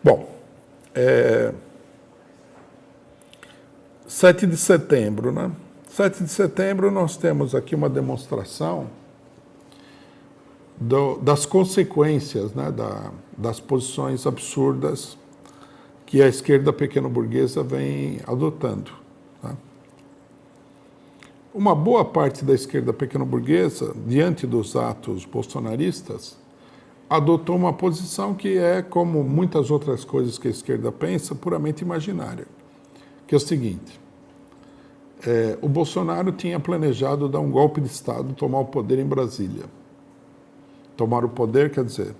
Bom, 7 de setembro, né? 7 de setembro nós temos aqui uma demonstração das consequências, né, das posições absurdas que a esquerda pequeno-burguesa vem adotando. Tá? Uma boa parte da esquerda pequeno-burguesa, diante dos atos bolsonaristas, adotou uma posição que é, como muitas outras coisas que a esquerda pensa, puramente imaginária, que é o seguinte: o Bolsonaro tinha planejado dar um golpe de Estado, tomar o poder em Brasília. Tomar o poder quer dizer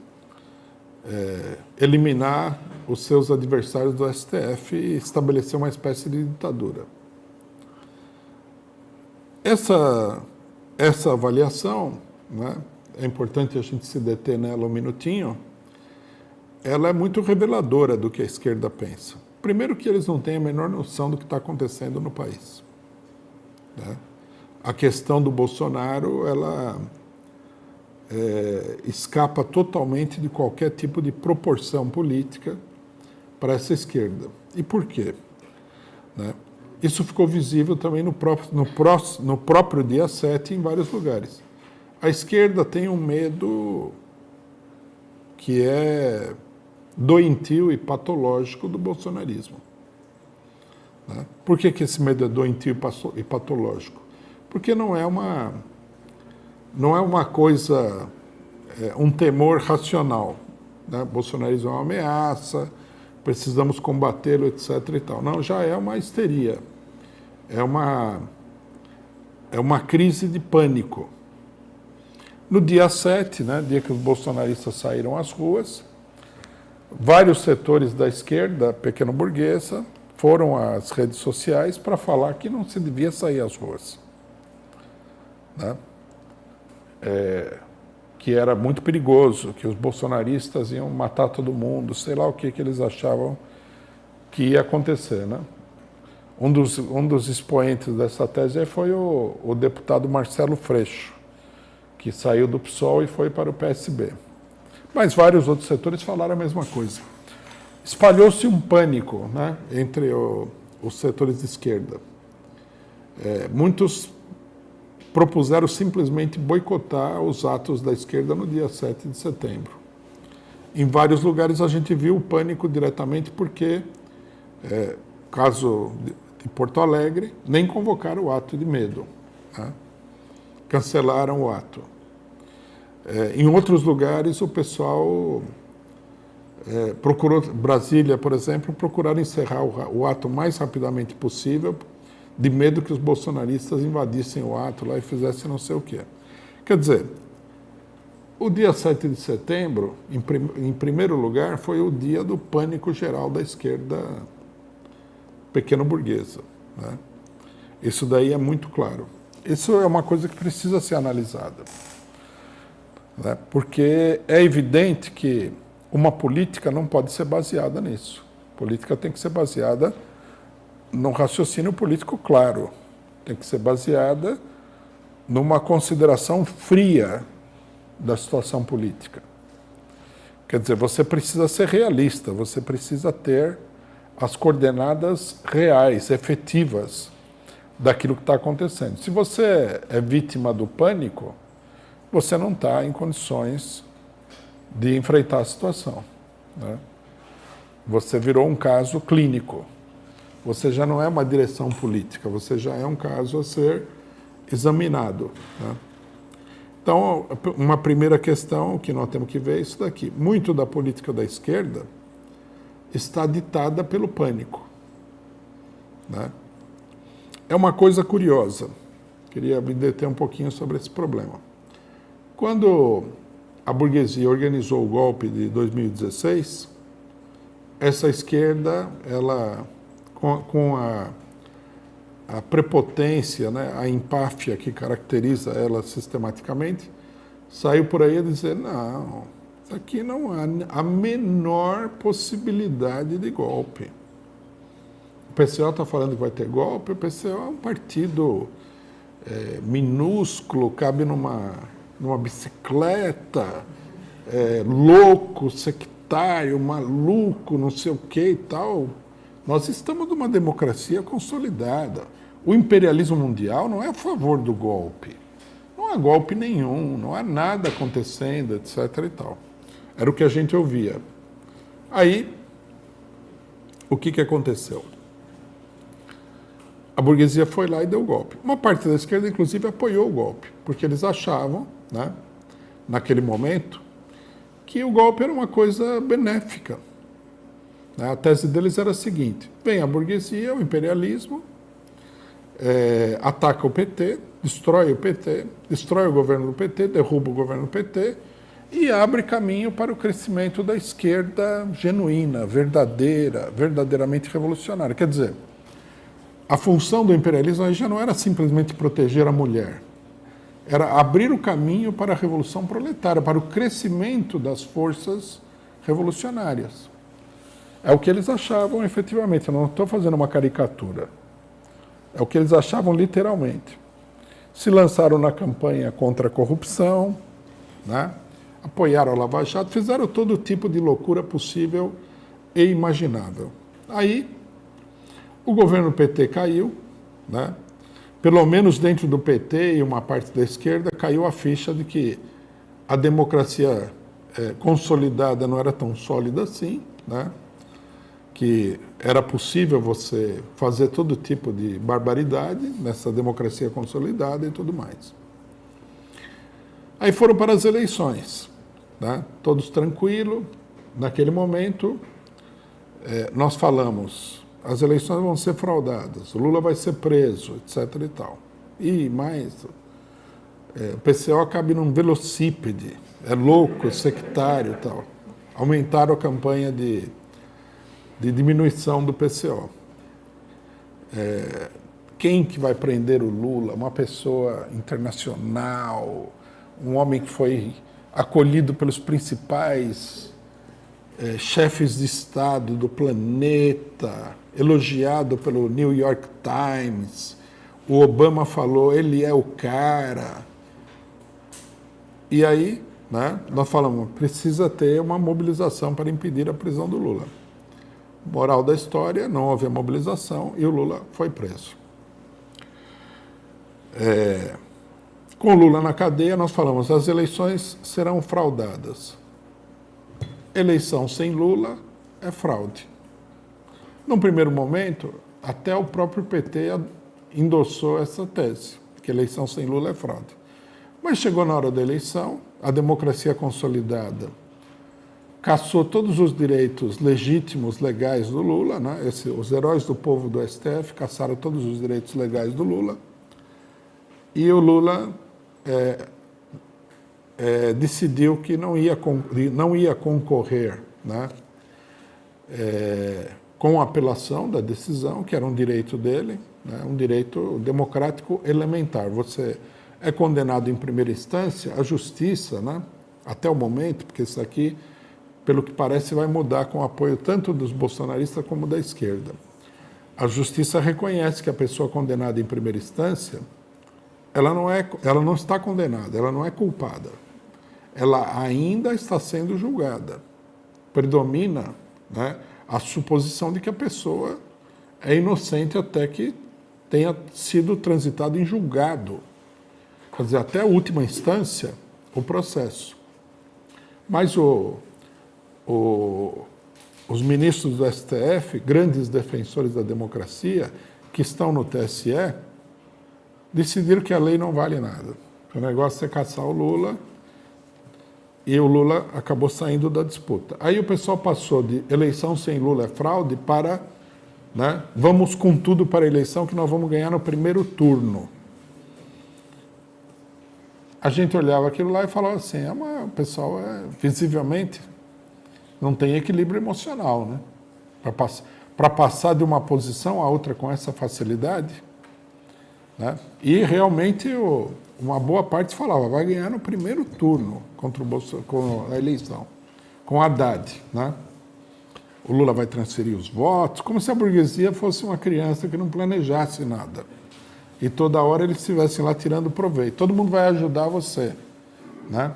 eliminar os seus adversários do STF e estabelecer uma espécie de ditadura. Essa avaliação, né, é importante a gente se deter nela um minutinho, ela é muito reveladora do que a esquerda pensa. Primeiro que eles não têm a menor noção do que está acontecendo no país. Né? A questão do Bolsonaro, ela escapa totalmente de qualquer tipo de proporção política para essa esquerda. E por quê? Né? Isso ficou visível também no próprio dia 7 em vários lugares. A esquerda tem um medo que é doentio e patológico do bolsonarismo. Né? Por que esse medo é doentio e patológico? Porque não é uma coisa, um temor racional. Né? O bolsonarismo é uma ameaça, precisamos combatê-lo, etc. e tal. Não, já é uma histeria. É uma crise de pânico. No dia 7, né, dia que os bolsonaristas saíram às ruas, vários setores da esquerda pequeno-burguesa foram às redes sociais para falar que não se devia sair às ruas. Né? Que era muito perigoso, que os bolsonaristas iam matar todo mundo, sei lá o que eles achavam que ia acontecer. Né? Um dos expoentes dessa tese foi o deputado Marcelo Freixo, que saiu do PSOL e foi para o PSB. Mas vários outros setores falaram a mesma coisa. Espalhou-se um pânico, né, entre os setores de esquerda. Muitos propuseram simplesmente boicotar os atos da esquerda no dia 7 de setembro. Em vários lugares a gente viu o pânico diretamente porque, caso de Porto Alegre, nem convocaram o ato de medo. Né? Cancelaram o ato. Em outros lugares o pessoal procurou, Brasília, por exemplo, procuraram encerrar o ato o mais rapidamente possível, de medo que os bolsonaristas invadissem o ato lá e fizessem não sei o quê. Quer dizer, o dia 7 de setembro, em primeiro lugar, foi o dia do pânico geral da esquerda pequeno-burguesa. Né? Isso daí é muito claro. Isso é uma coisa que precisa ser analisada. Né? Porque é evidente que uma política não pode ser baseada nisso. A política tem que ser baseada num raciocínio político claro. Tem que ser baseada numa consideração fria da situação política. Quer dizer, você precisa ser realista, você precisa ter as coordenadas reais, efetivas, daquilo que está acontecendo. Se você é vítima do pânico, você não está em condições de enfrentar a situação. Né? Você virou um caso clínico. Você já não é uma direção política, você já é um caso a ser examinado. Né? Então, uma primeira questão que nós temos que ver é isso daqui. Muito da política da esquerda está ditada pelo pânico. Né? É uma coisa curiosa. Queria me deter um pouquinho sobre esse problema. Quando a burguesia organizou o golpe de 2016, essa esquerda, ela, com a prepotência, né, a empáfia que caracteriza ela sistematicamente, saiu por aí a dizer, não, isso aqui não há a menor possibilidade de golpe. O PCO está falando que vai ter golpe, o PCO é um partido minúsculo, cabe numa bicicleta, louco, sectário, otário, maluco, não sei o que e tal. Nós estamos numa democracia consolidada. O imperialismo mundial não é a favor do golpe. Não há golpe nenhum, não há nada acontecendo, etc. e tal. Era o que a gente ouvia. Aí, o que aconteceu? A burguesia foi lá e deu o golpe. Uma parte da esquerda, inclusive, apoiou o golpe, porque eles achavam, né, naquele momento, que o golpe era uma coisa benéfica. A tese deles era a seguinte: vem a burguesia, o imperialismo, ataca o PT, destrói o PT, destrói o governo do PT, derruba o governo do PT e abre caminho para o crescimento da esquerda genuína, verdadeira, verdadeiramente revolucionária. Quer dizer, a função do imperialismo aí já não era simplesmente proteger a mulher, era abrir o caminho para a revolução proletária, para o crescimento das forças revolucionárias. É o que eles achavam efetivamente, eu não estou fazendo uma caricatura. É o que eles achavam literalmente. Se lançaram na campanha contra a corrupção, né? Apoiaram a Lava Jato, fizeram todo tipo de loucura possível e imaginável. Aí, o governo PT caiu, né? Pelo menos dentro do PT e uma parte da esquerda, caiu a ficha de que a democracia consolidada não era tão sólida assim, né? Que era possível você fazer todo tipo de barbaridade nessa democracia consolidada e tudo mais. Aí foram para as eleições, né? Todos tranquilos. Naquele momento, nós falamos, as eleições vão ser fraudadas, o Lula vai ser preso, etc. e tal. E mais, o PCO cabe num velocípede, é louco, sectário e tal. Aumentaram a campanha de diminuição do PCO. Quem que vai prender o Lula? Uma pessoa internacional, um homem que foi acolhido pelos principais chefes de Estado do planeta, elogiado pelo New York Times. O Obama falou, ele é o cara. E aí, né, nós falamos, precisa ter uma mobilização para impedir a prisão do Lula. Moral da história, não houve a mobilização e o Lula foi preso. Com o Lula na cadeia, nós falamos, as eleições serão fraudadas. Eleição sem Lula é fraude. Num primeiro momento, até o próprio PT endossou essa tese, que eleição sem Lula é fraude. Mas chegou na hora da eleição, a democracia consolidada cassou todos os direitos legítimos, legais do Lula, né? Os heróis do povo do STF cassaram todos os direitos legais do Lula, e o Lula decidiu que não ia concorrer, né? Com a apelação da decisão, que era um direito dele, né? Um direito democrático elementar. Você é condenado em primeira instância, a justiça, né? Até o momento, porque isso aqui, pelo que parece, vai mudar com o apoio tanto dos bolsonaristas como da esquerda. A justiça reconhece que a pessoa condenada em primeira instância, ela não está condenada, ela não é culpada. Ela ainda está sendo julgada. Predomina, né, a suposição de que a pessoa é inocente até que tenha sido transitado em julgado. Quer dizer, até a última instância, o processo. Mas os ministros do STF, grandes defensores da democracia, que estão no TSE, decidiram que a lei não vale nada. O negócio é caçar o Lula, e o Lula acabou saindo da disputa. Aí o pessoal passou de eleição sem Lula é fraude para, né, vamos com tudo para a eleição que nós vamos ganhar no primeiro turno. A gente olhava aquilo lá e falava assim, o pessoal visivelmente não tem equilíbrio emocional, né? Para passar de uma posição a outra com essa facilidade, né? E realmente uma boa parte falava, vai ganhar no primeiro turno contra o Bolsonaro, com a eleição, com Haddad, né? O Lula vai transferir os votos, como se a burguesia fosse uma criança que não planejasse nada. E toda hora eles estivessem lá tirando proveito. Todo mundo vai ajudar você, né?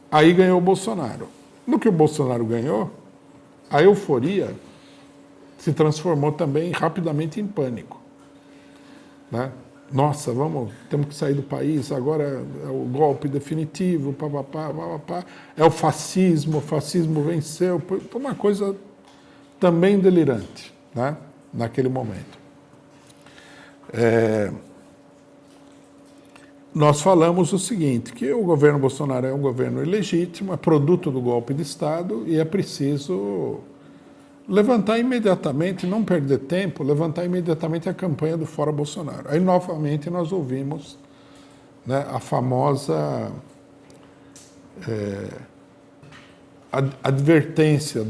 Aí ganhou o Bolsonaro. No que o Bolsonaro ganhou, a euforia se transformou também rapidamente em pânico, né? Nossa, temos que sair do país, agora é o golpe definitivo, papapá, papapá, é o fascismo venceu, foi uma coisa também delirante, né? Naquele momento. Nós falamos o seguinte, que o governo Bolsonaro é um governo ilegítimo, é produto do golpe de Estado e é preciso levantar imediatamente, não perder tempo, levantar imediatamente a campanha do Fora Bolsonaro. Aí, novamente, nós ouvimos, né, a famosa advertência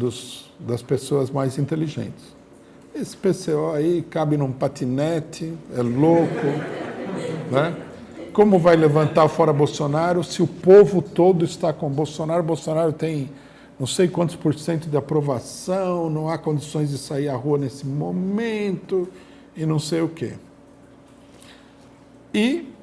das pessoas mais inteligentes. Esse PCO aí cabe num patinete, é louco, né? Como vai levantar o Fora Bolsonaro se o povo todo está com Bolsonaro? Bolsonaro tem não sei quantos % de aprovação, não há condições de sair à rua nesse momento e não sei o quê. E,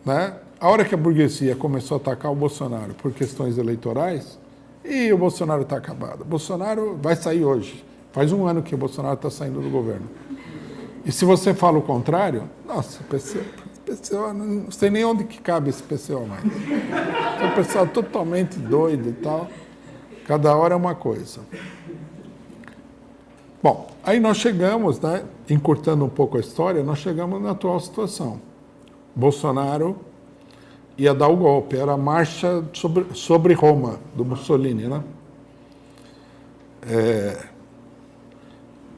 né, a hora que a burguesia começou a atacar o Bolsonaro por questões eleitorais, e o Bolsonaro está acabado. O Bolsonaro vai sair hoje. Faz um ano que o Bolsonaro está saindo do governo. E se você fala o contrário, nossa, PCO, não sei nem onde que cabe esse PCO mais. É um pessoal totalmente doido e tal. Cada hora é uma coisa. Bom, aí nós chegamos, né, encurtando um pouco a história, nós chegamos na atual situação. Bolsonaro ia dar o golpe, era a marcha sobre Roma, do Mussolini, né?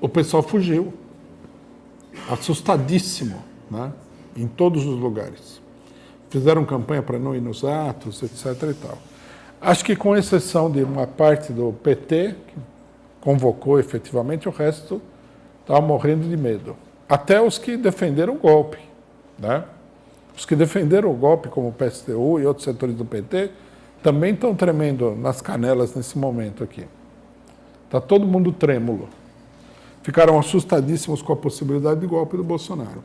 O pessoal fugiu, assustadíssimo, né, em todos os lugares. Fizeram campanha para não ir nos atos, etc. e tal. Acho que com exceção de uma parte do PT, que convocou efetivamente, o resto estava morrendo de medo. Até os que defenderam o golpe, né? Os que defenderam o golpe, como o PSTU e outros setores do PT, também estão tremendo nas canelas nesse momento aqui. Está todo mundo trêmulo. Ficaram assustadíssimos com a possibilidade de golpe do Bolsonaro.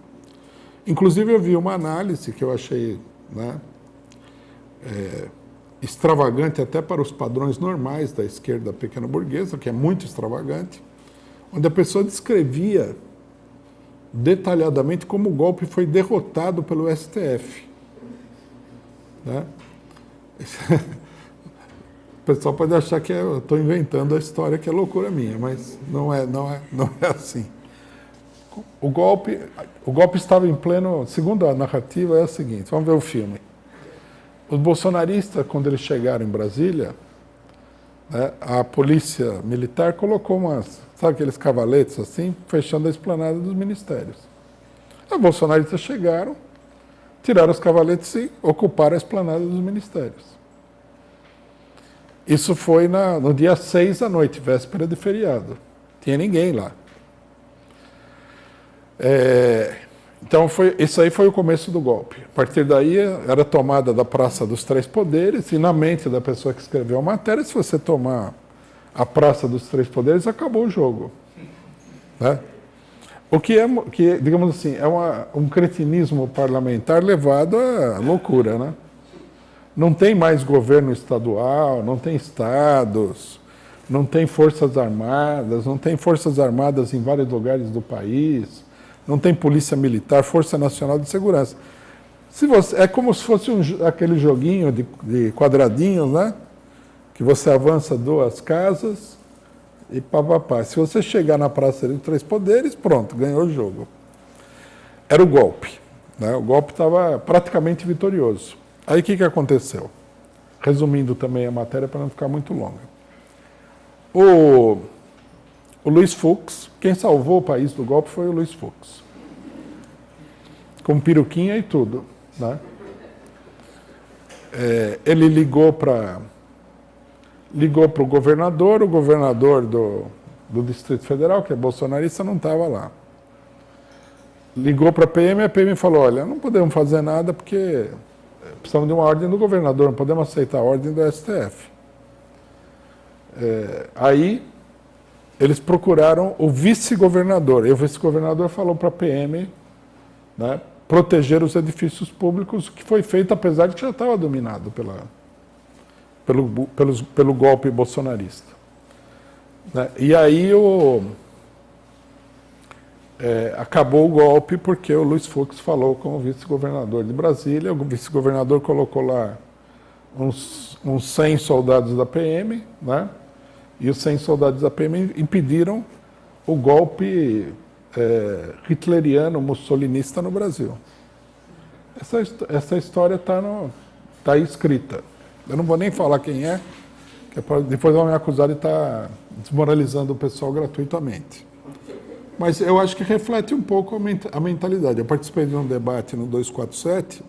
Inclusive, eu vi uma análise que eu achei, né, extravagante até para os padrões normais da esquerda pequena burguesa, que é muito extravagante, onde a pessoa descrevia detalhadamente como o golpe foi derrotado pelo STF. Né? O pessoal pode achar que eu estou inventando a história, que é loucura minha, mas não é assim. O golpe estava em pleno... Segundo a narrativa, é a seguinte, vamos ver o filme. Os bolsonaristas, quando eles chegaram em Brasília, né, a polícia militar colocou sabe aqueles cavaletes assim, fechando a esplanada dos ministérios. Os bolsonaristas chegaram, tiraram os cavaletes e ocuparam a esplanada dos ministérios. Isso foi no dia 6 à noite, véspera de feriado. Não tinha ninguém lá. Então, isso aí foi o começo do golpe. A partir daí, era a tomada da Praça dos Três Poderes, e na mente da pessoa que escreveu a matéria, se você tomar a Praça dos Três Poderes, acabou o jogo. Né? O que digamos assim, é um cretinismo parlamentar levado à loucura. Né? Não tem mais governo estadual, não tem estados, não tem forças armadas, não tem forças armadas em vários lugares do país, não tem polícia militar, Força Nacional de Segurança. É como se fosse aquele joguinho de quadradinhos, né? Que você avança 2 casas e papapá. Se você chegar na Praça dos Três Poderes, pronto, ganhou o jogo. Era o golpe. Né? O golpe estava praticamente vitorioso. Aí o que aconteceu? Resumindo também a matéria para não ficar muito longa. O Luiz Fux, quem salvou o país do golpe foi o Luiz Fux. Com peruquinha e tudo. Né? Ele ligou para o governador do Distrito Federal, que é bolsonarista, não estava lá. Ligou para a PM falou, olha, não podemos fazer nada porque precisamos de uma ordem do governador, não podemos aceitar a ordem do STF. Aí eles procuraram o vice-governador, e o vice-governador falou para a PM, né, proteger os edifícios públicos, que foi feito apesar de que já estava dominado pelo golpe bolsonarista. Né? E aí acabou o golpe porque o Luiz Fux falou com o vice-governador de Brasília, o vice-governador colocou lá uns 100 soldados da PM, né? E os 100 soldados da PM impediram o golpe hitleriano, mussolinista no Brasil. Essa história está aí escrita. Eu não vou nem falar quem é, que depois vão me acusar de estar desmoralizando o pessoal gratuitamente. Mas eu acho que reflete um pouco a mentalidade. Eu participei de um debate no 247,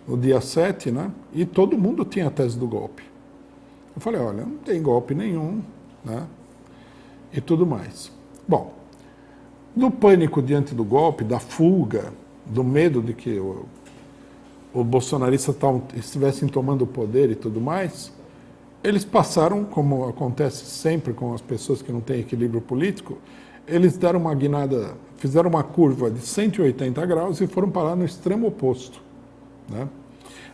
no dia 7, né? E todo mundo tinha a tese do golpe. Eu falei, olha, não tem golpe nenhum, né? E tudo mais. Bom, do pânico diante do golpe, da fuga, do medo de que os bolsonaristas estivessem tomando o poder e tudo mais, eles passaram, como acontece sempre com as pessoas que não têm equilíbrio político, eles deram uma guinada, fizeram uma curva de 180 graus e foram parar no extremo oposto. Né?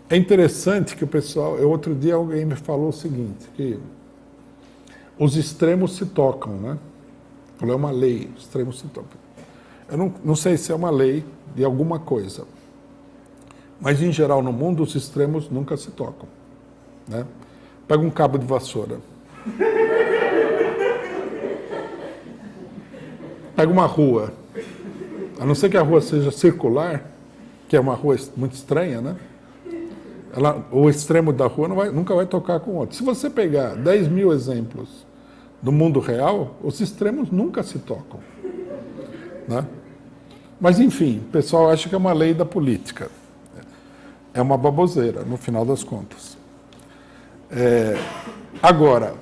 É interessante que o pessoal... Outro dia alguém me falou o seguinte, que os extremos se tocam, né? É uma lei, os extremos se tocam. Eu não sei se é uma lei de alguma coisa, mas em geral no mundo os extremos nunca se tocam. Né? Pega um cabo de vassoura. Pega uma rua, a não ser que a rua seja circular, que é uma rua muito estranha, né? O extremo da rua nunca vai tocar com o outro. Se você pegar 10 mil exemplos do mundo real, os extremos nunca se tocam. Né? Mas, enfim, o pessoal acha que é uma lei da política. É uma baboseira, no final das contas. Agora,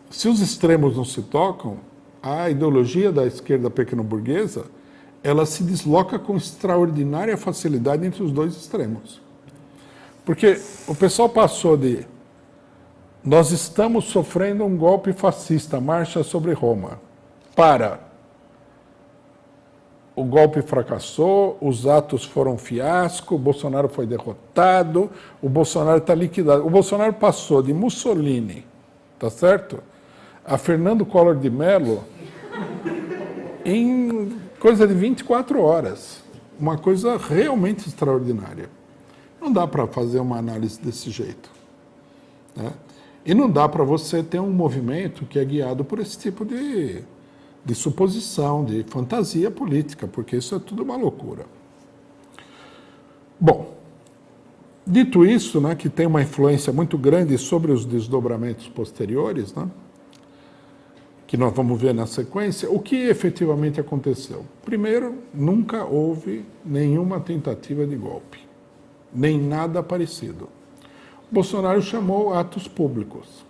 se os extremos não se tocam, a ideologia da esquerda pequeno-burguesa, ela se desloca com extraordinária facilidade entre os dois extremos. Porque o pessoal passou de nós estamos sofrendo um golpe fascista, marcha sobre Roma, para o golpe fracassou, os atos foram um fiasco, o Bolsonaro foi derrotado, o Bolsonaro está liquidado. O Bolsonaro passou de Mussolini, tá certo? A Fernando Collor de Mello em coisa de 24 horas. Uma coisa realmente extraordinária. Não dá para fazer uma análise desse jeito. Né? E não dá para você ter um movimento que é guiado por esse tipo de suposição, de fantasia política, porque isso é tudo uma loucura. Bom, dito isso, né, que tem uma influência muito grande sobre os desdobramentos posteriores, né, que nós vamos ver na sequência, o que efetivamente aconteceu? Primeiro, nunca houve nenhuma tentativa de golpe, nem nada parecido. Bolsonaro chamou atos públicos.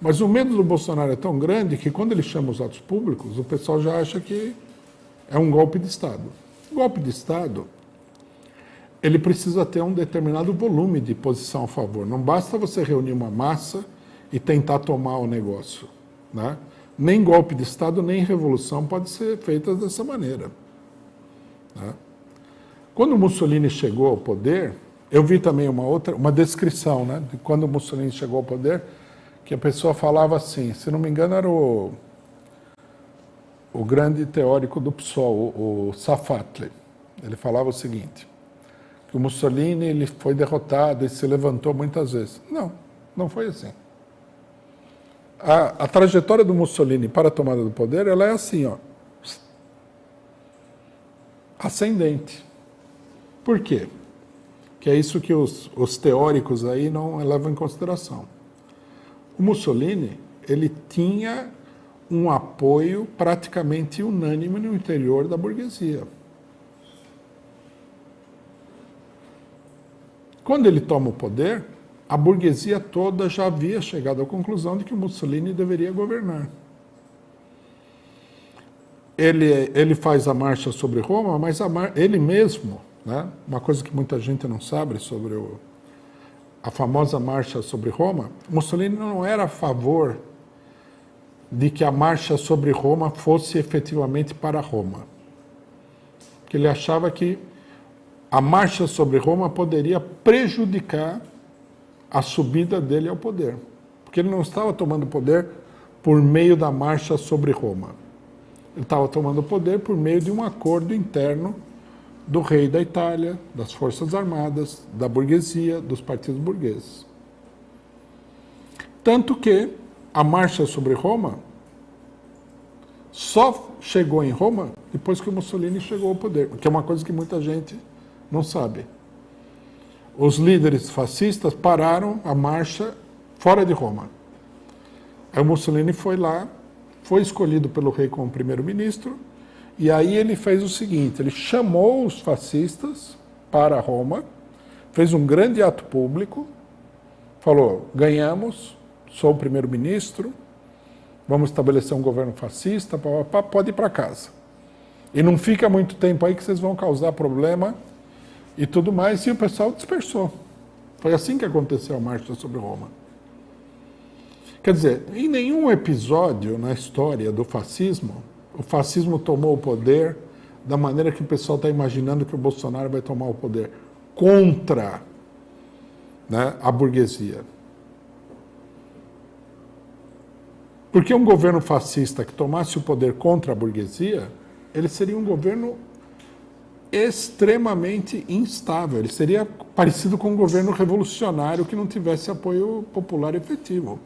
Mas o medo do Bolsonaro é tão grande que quando ele chama os atos públicos, o pessoal já acha que é um golpe de Estado. O golpe de Estado, ele precisa ter um determinado volume de posição a favor. Não basta você reunir uma massa e tentar tomar o negócio. Né? Nem golpe de Estado, nem revolução pode ser feita dessa maneira. Né? Quando Mussolini chegou ao poder, eu vi também uma descrição, né, de quando Mussolini chegou ao poder, que a pessoa falava assim, se não me engano era o grande teórico do PSOL, o Safatli. Ele falava o seguinte, que o Mussolini ele foi derrotado e se levantou muitas vezes. Não, não foi assim. A trajetória do Mussolini para a tomada do poder, ela é assim, ó, ascendente. Por quê? Que é isso que os teóricos aí não levam em consideração. O Mussolini, ele tinha um apoio praticamente unânime no interior da burguesia. Quando ele toma o poder, a burguesia toda já havia chegado à conclusão de que o Mussolini deveria governar. Ele faz a marcha sobre Roma, mas ele mesmo, né, uma coisa que muita gente não sabe sobre a famosa marcha sobre Roma, Mussolini não era a favor de que a marcha sobre Roma fosse efetivamente para Roma. Porque ele achava que a marcha sobre Roma poderia prejudicar a subida dele ao poder. Porque ele não estava tomando poder por meio da marcha sobre Roma. Ele estava tomando poder por meio de um acordo interno do rei da Itália, das forças armadas, da burguesia, dos partidos burgueses. Tanto que a marcha sobre Roma só chegou em Roma depois que o Mussolini chegou ao poder, que é uma coisa que muita gente não sabe. Os líderes fascistas pararam a marcha fora de Roma. Aí o Mussolini foi lá, foi escolhido pelo rei como primeiro-ministro, e aí ele fez o seguinte, ele chamou os fascistas para Roma, fez um grande ato público, falou, ganhamos, sou o primeiro-ministro, vamos estabelecer um governo fascista, pode ir para casa. E não fica muito tempo aí que vocês vão causar problema e tudo mais, e o pessoal dispersou. Foi assim que aconteceu a marcha sobre Roma. Quer dizer, em nenhum episódio na história do fascismo, o fascismo tomou o poder da maneira que o pessoal está imaginando que o Bolsonaro vai tomar o poder, contra, né, a burguesia. Porque um governo fascista que tomasse o poder contra a burguesia, ele seria um governo extremamente instável. Ele seria parecido com um governo revolucionário que não tivesse apoio popular efetivo.